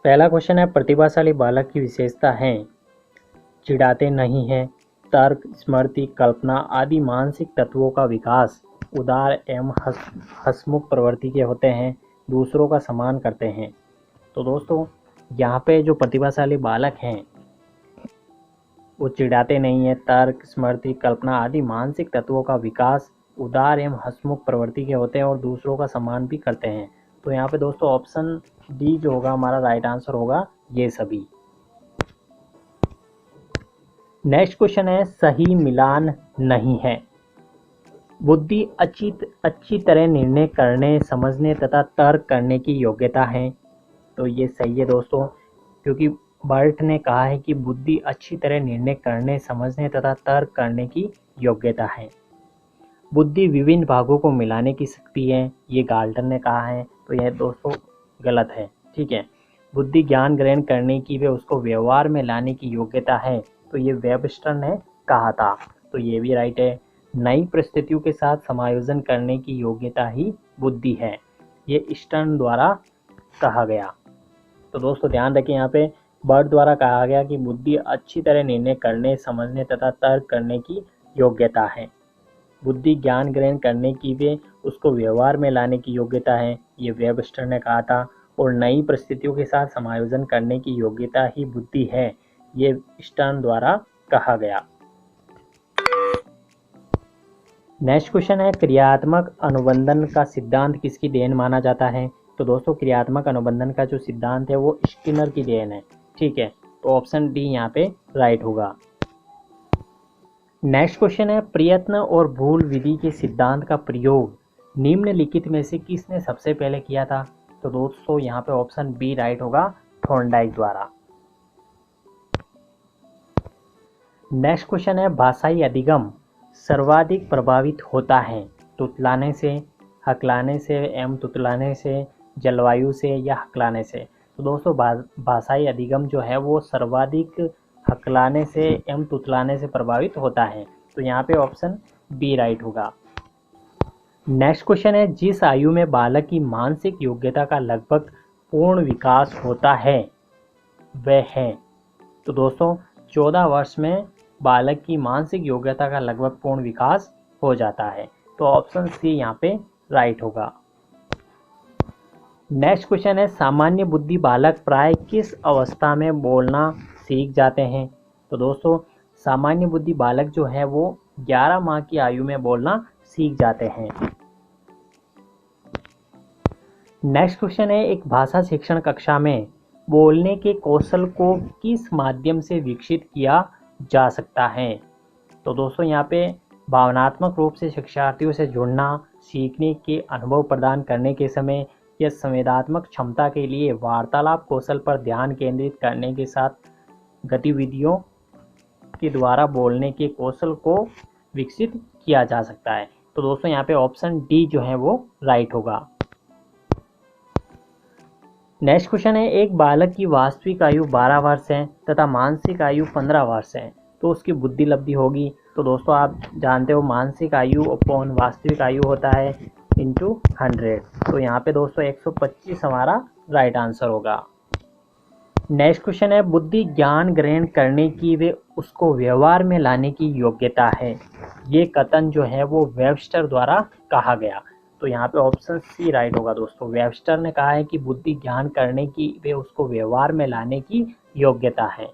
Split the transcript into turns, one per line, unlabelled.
पहला क्वेश्चन है, प्रतिभाशाली बालक की विशेषता है, चिढ़ाते नहीं हैं, तर्क, स्मृति, कल्पना आदि मानसिक तत्वों का विकास, उदार एवं हंसमुख प्रवृत्ति के होते हैं, दूसरों का सम्मान करते हैं। तो दोस्तों यहाँ पे जो प्रतिभाशाली बालक हैं वो चिढ़ाते नहीं हैं, तर्क, स्मृति, कल्पना आदि मानसिक तत्वों का विकास, उदार एवं हंसमुख प्रवृत्ति के होते हैं और दूसरों का सम्मान भी करते हैं। तो यहाँ पे दोस्तों ऑप्शन डी जो होगा हमारा राइट आंसर होगा ये सभी। नेक्स्ट क्वेश्चन है, सही मिलान नहीं है, बुद्धि अच्छी तरह निर्णय करने, समझने तथा तर्क करने की योग्यता है। तो ये सही है दोस्तों, क्योंकि बर्ट ने कहा है कि बुद्धि अच्छी तरह निर्णय करने, समझने तथा तर्क करने की योग्यता है। बुद्धि विभिन्न भागों को मिलाने की शक्ति है, ये गाल्टन ने कहा है। तो यह दोस्तों गलत है, ठीक है। बुद्धि ज्ञान ग्रहण करने की व उसको व्यवहार में लाने की योग्यता है, तो ये वेबस्टर ने कहा था। तो ये भी राइट है। नई परिस्थितियों के साथ समायोजन करने की योग्यता ही बुद्धि है, ये स्टर्न द्वारा कहा गया। तो दोस्तों ध्यान रखें, यहाँ पे बर्ट द्वारा कहा गया कि बुद्धि अच्छी तरह निर्णय करने, समझने तथा तर्क करने की योग्यता है। बुद्धि ज्ञान ग्रहण करने की वे उसको व्यवहार में लाने की योग्यता है, ये वेबस्टर ने कहा था। और नई परिस्थितियों के साथ समायोजन करने की योग्यता ही बुद्धि है, ये स्टर्न द्वारा कहा गया। नेक्स्ट क्वेश्चन है, क्रियात्मक अनुबंधन का सिद्धांत किसकी देन माना जाता है। तो दोस्तों क्रियात्मक अनुबंधन का जो सिद्धांत है वो स्किनर की देन है, ठीक है। तो ऑप्शन डी यहाँ पे राइट होगा। नेक्स्ट क्वेश्चन है, प्रयत्न और भूल विधि के सिद्धांत का प्रयोग निम्नलिखित में से किसने सबसे पहले किया था। तो दोस्तों यहाँ पे ऑप्शन बी राइट होगा, थॉर्नडाइक द्वारा। नेक्स्ट क्वेश्चन है, भाषाई अधिगम सर्वाधिक प्रभावित होता है तुतलाने से, हकलाने से एवं तुतलाने से, जलवायु से या हकलाने से। तो दोस्तों भाषाई अधिगम जो है वो सर्वाधिक हकलाने से एवं तुतलाने से प्रभावित होता है। तो यहाँ पे ऑप्शन बी राइट होगा। नेक्स्ट क्वेश्चन है, जिस आयु में बालक की मानसिक योग्यता का लगभग पूर्ण विकास होता है वह है। तो दोस्तों 14 वर्ष में बालक की मानसिक योग्यता का लगभग पूर्ण विकास हो जाता है। तो ऑप्शन सी यहाँ पे राइट होगा। नेक्स्ट क्वेश्चन है, सामान्य बुद्धि बालक प्राय किस अवस्था में बोलना सीख जाते हैं। तो दोस्तों सामान्य बुद्धि बालक जो है वो 11 माह की आयु में बोलना सीख जाते हैं। नेक्स्ट क्वेश्चन है, एक भाषा शिक्षण कक्षा में बोलने के कौशल को किस माध्यम से विकसित किया जा सकता है। तो दोस्तों यहाँ पे भावनात्मक रूप से शिक्षार्थियों से जुड़ना, सीखने के अनुभव प्रदान करने के समय या संवेदनात्मक क्षमता के लिए वार्तालाप कौशल पर ध्यान केंद्रित करने के साथ गतिविधियों के द्वारा बोलने के कौशल को विकसित किया जा सकता है। तो दोस्तों यहाँ पे ऑप्शन डी जो है वो राइट होगा। नेक्स्ट क्वेश्चन है, एक बालक की वास्तविक आयु 12 वर्ष है तथा मानसिक आयु 15 वर्ष है, तो उसकी बुद्धि लब्धि होगी। तो दोस्तों आप जानते हो मानसिक आयु अपॉन वास्तविक आयु होता है इंटू 100। तो यहाँ पे दोस्तों 125 हमारा राइट आंसर होगा। नेक्स्ट क्वेश्चन है, बुद्धि ज्ञान ग्रहण करने की वे उसको व्यवहार में लाने की योग्यता है, ये कथन जो है वो वेबस्टर द्वारा कहा गया। तो यहाँ पे ऑप्शन सी राइट होगा दोस्तों। वेबस्टर ने कहा है कि बुद्धि ज्ञान करने की वे उसको व्यवहार में लाने की योग्यता है।